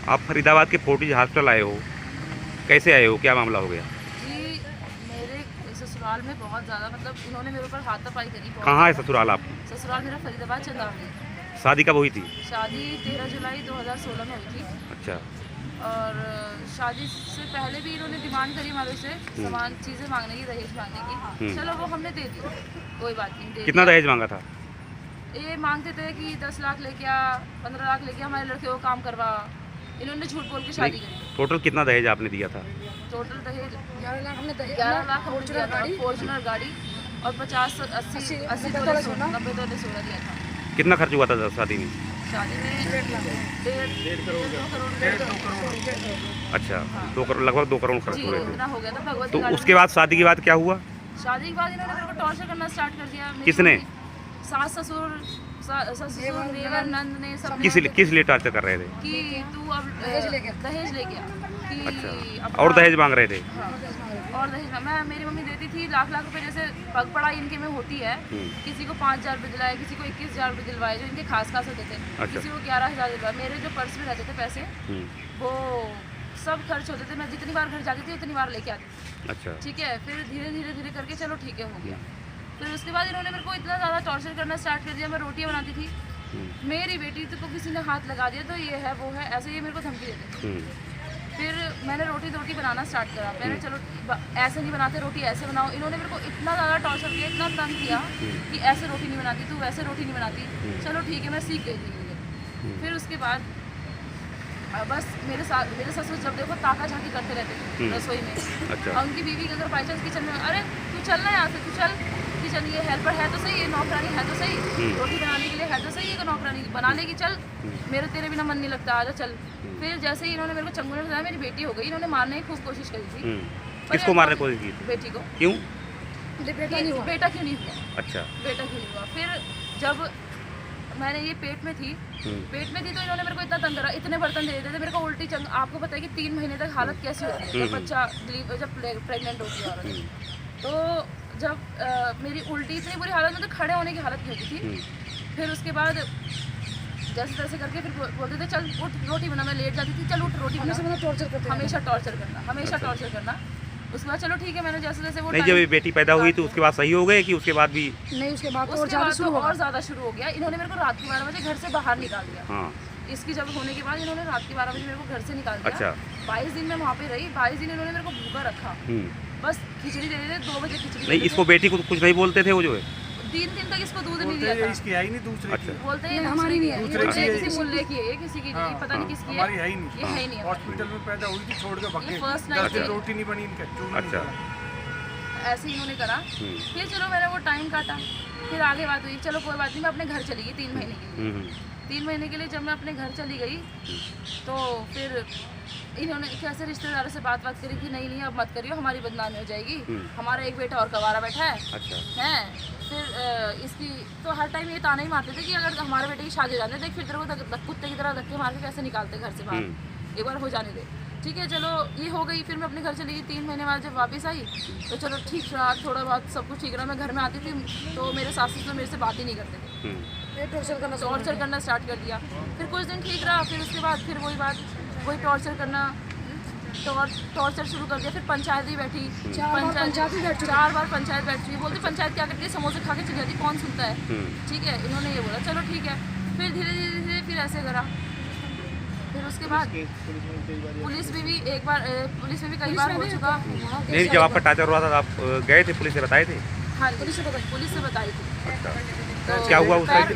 आप फरीदाबाद के forties hospital आए हो, कैसे आए हो, क्या मामला हो गया? जी मेरे ससुराल में बहुत ज़्यादा मतलब इन्होंने मेरे ऊपर हाथापाई करी। कहाँ है ससुराल आपकी? ससुराल मेरा फरीदाबाद चंदावली। शादी कब हुई थी? शादी 13 जुलाई 2016 में हुई थी। अच्छा। और शादी से पहले भी इन्होंने डिमांड करी हमारे से सामान चीज़ें मांगने की, दहेज मांगने की। चलो वो हमने दे दी, कोई बात नहीं, दे कितना दिया। दहेज मांगा था? ये मांगते थे कि 10 लाख लेके आ, 15 लाख लेके हमारे लड़के को काम करवा। इन्होंने झूठ बोल के शादी करी। टोटल कितना दहेज आपने दिया था? टोटल दहेज 11 लाख हमने दिया था, फॉर्चुनर गाड़ी और 50 80 तोले सोना, 90 तोले सोना दिया था। कितना खर्च हुआ था शादी में? शादी में 1.5 करोड़। अच्छा, 2 करोड़, लगभग 2 करोड़ खर्च जी हुए थे। इतना हो गया था भगवती तो गाड़ी उसके बाद शादी के बाद क्या हुआ? शादी के बाद इन्होंने मेरे को टॉर्चर करना स्टार्ट कर दिया। मेरी किसने? सास ससुर देवर नंद ने सब किस लिए टॉर्चर कर रहे थे? कि तू अब दहेज लेके आ कि अच्छा, अपना- और दहेज मांग रहे थे? हाँ, और दहेज मैं मेरी मम्मी देती थी लाख लाख रुपए, जैसे पग पढ़ाई इनके में होती है। किसी को 5,000 रुपये दिलाए, किसी को 21,000 रुपये दिलवाए, जो इनके खास होते थे। अच्छा। किसी को 11,000 दिलवाए। मेरे जो पर्स में रहते थे पैसे वो सब खर्च होते थे। मैं जितनी बार घर जाती थी उतनी बार लेके आती थी। अच्छा। ठीक है, फिर धीरे धीरे करके चलो ठीक है हो गया। फिर उसके बाद इन्होंने मेरे को इतना ज़्यादा टॉर्चर करना स्टार्ट कर दिया। मैं रोटियाँ बनाती थी, मेरी बेटी तो को किसी ने हाथ लगा दिया तो ये है वो है, ऐसे ये मेरे को धमकी देते थे। फिर मैंने रोटी बनाना स्टार्ट करा। मैंने चलो ऐसे नहीं बनाते, रोटी ऐसे बनाओ। इन्होंने मेरे को इतना ज़्यादा टॉर्चर किया, इतना तंग किया कि ऐसे रोटी नहीं बनाती तू, वैसे रोटी नहीं बनाती। चलो ठीक है, मैं सीख गई धीरे। फिर उसके बाद बस मेरे ससुर जब देखो ताका झांकी करते रहते थे रसोई में। अच्छा। और उनकी बीवी अगर बाई चांस किचन में, अरे तू चल ना यहाँ से, तू चल किचन, ये हेल्पर है तो सही, ये नौकरानी है तो सही, रोटी बनाने के लिए है तो सही, ये नौकरानी बना लेगी, चल मेरे तेरे बिना मन नहीं लगता, आजा चल। फिर जैसे ही इन्होंने मेरे को चंगू ने बताया मेरी बेटी हो गई, इन्होंने मारने की खूब कोशिश करी थी। किसको मारने की कोशिश की थी? बेटी को। क्यों? बेटा क्यों नहीं हुआ? अच्छा। बेटा क्यों नहीं हुआ? फिर जब मैंने ये पेट में थी तो इन्होंने मेरे को इतना तंग करा, इतने बर्तन दे देते थे मेरे को, उल्टी चंग। आपको पता है कि 3 महीने तक हालत कैसी होती है जब बच्चा जब प्रेग्नेंट होती है औरत। तो जब मेरी उल्टी इतनी बुरी हालत में तो खड़े होने की हालत नहीं होती थी। फिर उसके बाद जैसे तैसे करके फिर बोलते थे चल उठ रोटी बना। मैं लेट जाती थी, चल उठ रोटी बना। हमेशा टॉर्चर करना। उसके बाद चलो ठीक है, मैंने जैसे जैसे वो नहीं, जब ये बेटी पैदा हुई तो उसके बाद सही हो गए कि उसके बाद भी? नहीं, उसके बाद तो और ज़्यादा शुरू हो गया। इन्होंने मेरे को रात के 12 बजे घर से बाहर निकाल दिया। हाँ। इसकी जब होने के बाद इन्होंने रात के 12 बजे मेरे को घर से निकाल दिया। अच्छा। 22 दिन मैं वहाँ पे रही। 22 दिन इन्होंने मेरे को भूखा रखा। बस खिचड़ी दे देते, 2 बजे खिचड़ी। नहीं, इसको बेटी को कुछ नहीं बोलते थे वो जो है? 3 दिन तक इसको दूध नहीं दिया था। इसकी है ही नहीं दूसरे की। अच्छा। बोलते हैं हमारी नहीं है, दूसरे की है। किसी मुल्ले की है, किसी की नहीं, पता नहीं किसकी है। हमारी है ही नहीं। ये है ही नहीं। हॉस्पिटल में पैदा हुई थी, छोड़ के भागे। फर्स्ट नाइट रोटी नहीं बनी इनका, चूल्हा नहीं अच्छा। बना। ऐसे ही इन्होंने करा। फिर चलो मैंने वो टाइम काटा, फिर आगे बात हुई, चलो कोई बात नहीं, मैं अपने घर चली गई 3 महीने के लिए। 3 महीने के लिए जब मैं अपने घर चली गई तो फिर इन्होंने कैसे रिश्तेदारों से बात करी कि नहीं अब मत करियो, हमारी बदनामी हो जाएगी, हमारा एक बेटा और कवारा बैठा है। अच्छा। हैं फिर इसकी तो हर टाइम ये ताना ही मारते थे कि अगर हमारे बेटे की शादी हो जाने देख, फिर तेरे को कुत्ते की तरह धक्के मार के कैसे निकालते घर से बाहर, एक बार हो जाने दे। ठीक है चलो ये हो गई। फिर मैं अपने घर चली गई 3 महीने बाद। जब वापस आई तो चलो ठीक रहा, थोड़ा बहुत सब कुछ ठीक रहा। मैं घर में आती थी तो मेरे सासू तो मेरे से बात ही नहीं करते थे। टॉर्चर करना स्टार्ट कर दिया। फिर कुछ दिन ठीक रहा, फिर उसके बाद फिर वही टॉर्चर करना, टॉर्चर शुरू कर दिया। फिर पंचायत ही बैठी, 4 बार पंचायत बैठ चुकी। बोलती पंचायत क्या करती है, समोसे खा के चली जाती, कौन सुनता है। ठीक है, इन्होंने ये बोला चलो ठीक है। फिर धीरे फिर ऐसे करा। फिर उसके बाद पुलिस में भी कई बार हो चुका। नहीं, जब आपका टॉर्चर हुआ था आप गए थे, पुलिस से बताए थे? हाँ, पुलिस से बताई थी। तो क्या हुआ उस टाइम?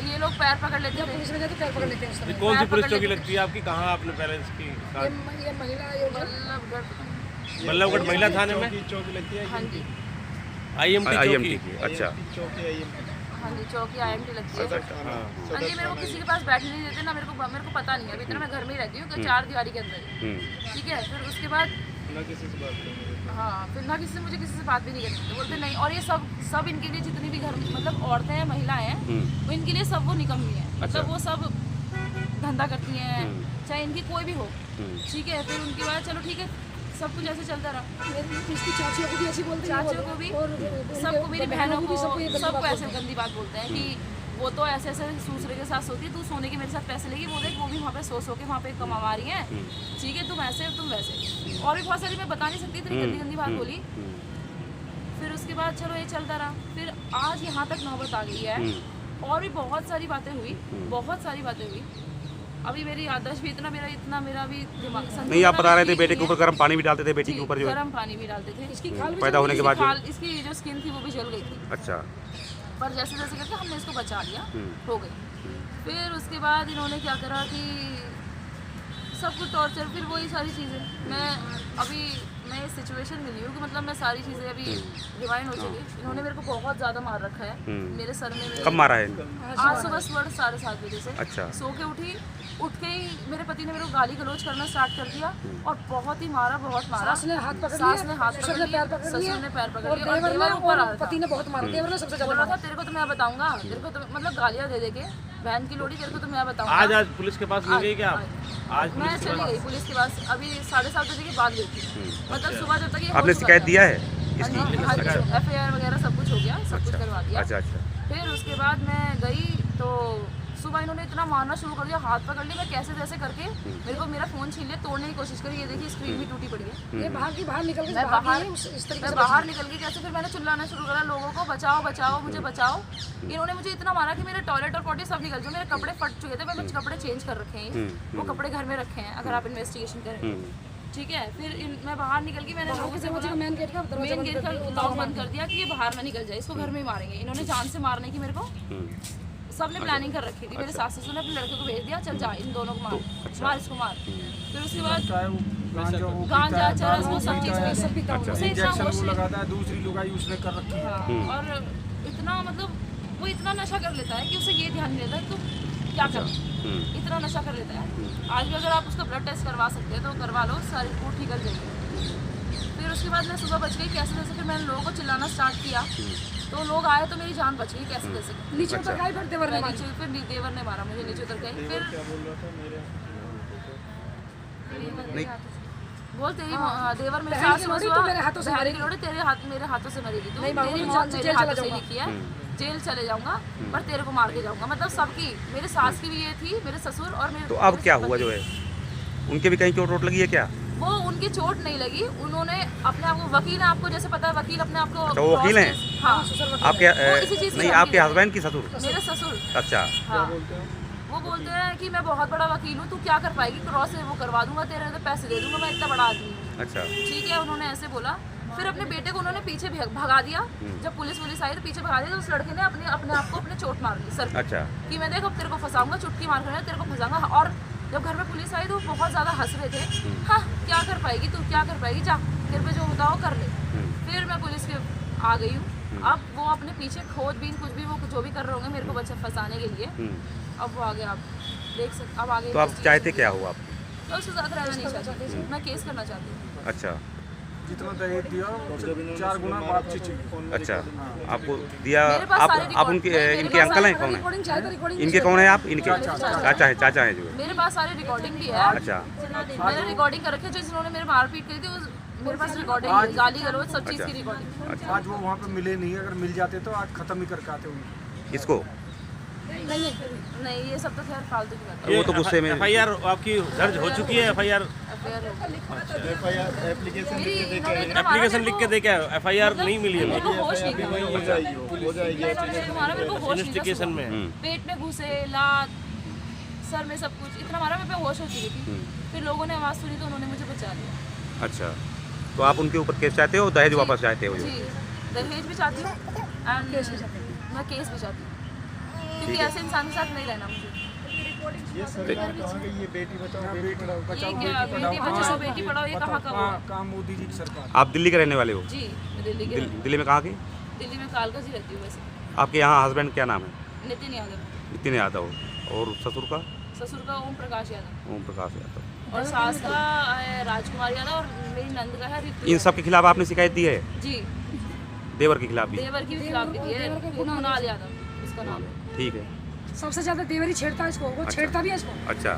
ये लोग पैर पकड़ लेते थे, पुलिस में जाते पैर पकड़ लेते हैं। कौन सी पुलिस चौकी लगती है आपकी? कहाँ आपने पहले इसकी? बल्लभगढ़ महिला थाने में चौकी लगती है। हाँ जी, IMT की। अच्छा। हाँ जी, चौकी IMT लगती है। हाँ जी, मेरे को किसी के पास बैठने नहीं देते ना, मेरे को पता नहीं है। अभी इतना मैं घर में ही रहती हूँ 4 दीवारी के अंदर। ठीक है, फिर उसके बाद हाँ, फिर ना किसी से मुझे किसी से बात भी नहीं करनी थी। बोलते नहीं। और ये सब इनके लिए जितनी भी घर मतलब औरतें हैं, महिलाएं हैं, वो इनके लिए सब वो निकम्मी है। मतलब वो सब धंधा करती हैं, चाहे इनकी कोई भी हो। ठीक है, फिर उनके बाद चलो ठीक है, सब कुछ ऐसे चलता रहा। इसकी चाचियों को भी ऐसी बोलते हैं, चाचियों को भी, सबको, मेरी बहनों को, सबको ऐसे गंदी बात बोलते हैं कि वो तो ऐसे ऐसे दूसरे के साथ सोती है, तू सोने के मेरे साथ पैसे लेगी, वो देख वो भी वहाँ पे सो के वहाँ पे कमा रही है, ठीक है, तुम ऐसे तुम वैसे, और भी बहुत सारी मैं बता नहीं सकती, इतनी गंदी गंदी बात बोली। फिर उसके बाद चलो ये चलता रहा, फिर आज यहाँ तक नौबत आ गई है, और भी बहुत सारी बातें हुई, बहुत सारी बातें हुई। अभी मेरी याददाश्त भी इतना मेरा भी दिमाग नहीं, आप बता रहे थे बेटे के ऊपर गर्म पानी भी डालते थे, बेटी के ऊपर जो है गर्म पानी भी डालते थे, इसकी खाल पैदा होने के बाद जो इसकी जो स्किन थी वो भी जल गई थी। अच्छा, पर जैसे जैसे करके हमने इसको बचा लिया, हो गई। फिर उसके बाद इन्होंने क्या करा कि सब कुछ टॉर्चर, फिर वही सारी चीज़ें मैं इस सिचुएशन में नहीं हूँ कि मतलब मैं सारी चीज़ें अभी रिवाइंड हो चुकी। इन्होंने मेरे को बहुत ज़्यादा मार रखा है, मेरे सर में। कब मारा है? आज सुबह 7:30 बजे से। अच्छा। सो के उठ के ही मेरे पति ने मेरे को गाली गलौज करना स्टार्ट कर दिया, और बहुत ही मारा, बहुत मारा। सास ने हाथ पकड़ लिया, ससुर ने पैर पकड़ लिया, और देवर ऊपर आ रहा था। पति ने बहुत मारा, देवर ने सबसे बोल रहा था तेरे को तो मैं बताऊंगा, तेरे को तो मतलब गालियाँ दे के बहन की लोड़ी, तेरे को तो मैं बताऊंगा। आज पुलिस के पास ले गई क्या? आज मैं चली गई पुलिस के पास, अभी 7:30 बजे के बाद गई थी। मतलब सुबह जब तक ये आपने शिकायत दिया है? FIR वगैरह सब कुछ हो गया, सब कुछ करवा दिया। अच्छा अच्छा। फिर उसके बाद मैं गई तो सुबह इन्होंने इतना मारना शुरू कर दिया, हाथ पकड़ लिया, मैं कैसे तैसे करके मेरे को मेरा फ़ोन छीन लिया, तोड़ने की कोशिश करी, ये देखिए स्क्रीन भी टूटी पड़ी है। ये बाहर निकल के मैं बाहर निकल गई कैसे, फिर मैंने चिल्लाना शुरू करा लोगों को, बचाओ बचाओ मुझे बचाओ। इन्होंने मुझे इतना मारा कि मेरे टॉयलेट और पॉटी सब निकल, जो मेरे कपड़े फट चुके थे, मैंने कपड़े चेंज कर रखे हैं, वो कपड़े घर में रखे हैं, अगर आप इन्वेस्टिगेशन करें, ठीक है। फिर मैं बाहर निकल गई, मैंने लोगों से बोला मेन गेट का लॉक बंद कर दिया कि ये बाहर ना निकल जाए, इसको घर में ही मारेंगे। इन्होंने जान से मारने की मेरे को सबने प्लानिंग कर रखी थी। मेरे सास ससुर ने अपने लड़के को भेज दिया, चल जा इन दोनों को मार इसको मार। फिर उसके बाद गांजा चरस वो सब चीज़ उसे इतना होश लगाता है, दूसरी लुगाई उसने कर रखी है। और इतना मतलब वो इतना नशा कर लेता है कि उसे ये ध्यान नहीं रहता है तो क्या कर, इतना नशा कर लेता है। आज भी अगर आप उसका ब्लड टेस्ट करवा सकते हैं तो करवा लो, सारी रिपोर्ट निकल जाएगी। फिर उसके बाद मैं सुबह बच गई कैसे कैसे, फिर मैंने लोगों को चिल्लाना स्टार्ट किया तो लोग आए तो मेरी जान बच गई कैसे कैसे। नीचे उतर गई, फिर देवर ने मारा। फिर देवर ने मारा मुझे, नीचे उतर गई। फिर बोल तेरी देवर मेरे सास तो मेरे हाथों से मरेगी, लोड़े तेरे हाथ मेरे हाथों से मरेगी, तो तेरी मौत मेरे हाथों से लिखी है, जेल चले जाऊंगा पर तेरे को मार के जाऊंगा। मतलब सबकी, मेरे सास की भी ये थी, मेरे ससुर और मेरे। तो अब क्या हुआ जो है, उनके भी कहीं चोट वोट लगी है क्या? वो उनकी चोट नहीं लगी, उन्होंने अपने आप को, वकील है आपको जैसे पता है, वकील अपने आप को। तो वकील हैं? हाँ, आपके इसी चीज़ नहीं, आपके हस्बैंड की ससुर? मेरे ससुर। अच्छा। हाँ, वो बोलते हैं कि मैं बहुत बड़ा वकील हूँ, तू क्या कर पाएगी, क्रॉस से वो करवा दूंगा, तेरे तो पैसे दे दूंगा, मैं इतना बड़ा आदमी हूँ। अच्छा, ठीक है, उन्होंने ऐसे बोला। फिर अपने बेटे को उन्होंने पीछे भगा दिया, जब पुलिस आई तो पीछे भगा दिया, तो उस लड़के ने अपने आप को अपने चोट मार ली सर। अच्छा। कि मैं देखो तेरे को फंसाऊंगा, चुटकी मार कर तेरे को फंसाऊंगा। और जब घर में पुलिस आई तो वो बहुत ज़्यादा हंस रहे थे, हाँ क्या कर पाएगी तू, क्या कर पाएगी, जा तेरे पे जो बताओ कर ले। फिर मैं पुलिस के आ गई हूँ। अब वो अपने पीछे खोजबीन कुछ भी वो जो भी कर रहे होंगे मेरे को बच्चा फंसाने के लिए, अब वो आगे आप देख सकते। अब आगे तो आप चाहते क्या हो आप? तो उसके साथ रहना नहीं चाहती, मैं केस करना चाहती हूँ। अच्छा जितना दहेज दिया 4 गुना वापसी चाहिए। अच्छा, आपको दिया? मेरे पास सारी आप उनके इनके अंकल हैं? कौन है इनके? कौन है आप इनके? चाचा हैं जो है? मेरे पास सारी रिकॉर्डिंग भी है। अच्छा। मैंने रिकॉर्डिंग कर रखी है, जो जिन्होंने मेरे मारपीट करी थी मेरे पास रिकॉर्डिंग है, गाली गलौज सब चीज़ की रिकॉर्डिंग। आज वो वहाँ पे मिले नहीं, अगर मिल जाते तो आज खत्म ही करके आते उनको। इसको नहीं, ये सब तो खैर फालतू की बात है। वो तो गुस्से में। FIR आपकी दर्ज हो चुकी है? FIR एप्लीकेशन लिख के दे क्या? FIR नहीं मिली है, मेरे को होश नहीं था, मेरे को होश नहीं इन्वेस्टिगेशन था। में पेट में घुसे, लात, सर में सब कुछ इतना मारा, मैं बेहोश हो चुकी थी। फिर लोगों ने आवाज़ सुनी तो उन्होंने मुझे बचा लिया। अच्छा, तो आप उनके ऊपर केस चाहते हो, दहेज वापस चाहते हो? जी, दहेज भी चाहती हूँ एंड मैं केस भी चाहती हूँ, क्योंकि ऐसे इंसान के साथ नहीं रहना मुझे। ये बेटी बचाओ बेटी पढ़ाओ, ये क्या बेटी बचाओ बेटी पढ़ाओ, ये कहाँ का हुआ? काम मोदी जी की सरकार। आप दिल्ली के रहने वाले हो? जी, मैं दिल्ली के दिल्ली में कहाँ के? दिल्ली में कालकाजी रहती हूँ वैसे। आपके यहाँ हस्बैंड क्या नाम है? नितिन यादव। नितिन यादव। और ससुर का? ससुर का ओम प्रकाश यादव। ओम प्रकाश यादव। और सास का है राजकुमार यादव, और मेरी नंद का है रितु। इन सब के खिलाफ आपने शिकायत दी है? जी, देवर के खिलाफ भी? देवर की भी खिलाफ भी दी है, कुणाल यादव उसका नाम है। ठीक है। सबसे ज्यादा देवर ही छेड़ता है इसको, वो छेड़ता भी है इसको। अच्छा,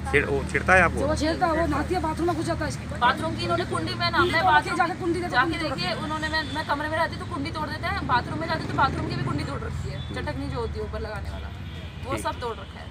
वो छिड़ता है जो आपको? वो छेड़ता है वो नहाती है बाथरूम में घुस जाता है इसकी। बाथरूम की इन्होंने कुंडी में ना कुंडी मैं तोड़ के बाथरूम जाके कुंडी देखो, जाके कुंडी तोड़ देखिए उन्होंने मैं कमरे में रहती तो कुंडी तोड़ देते हैं, बाथरूम में जाती तो बाथरूम की भी कुंडी तोड़ रखी है, चटकनी जो होती है ऊपर लगाने वाला वो सब तोड़ रखा है।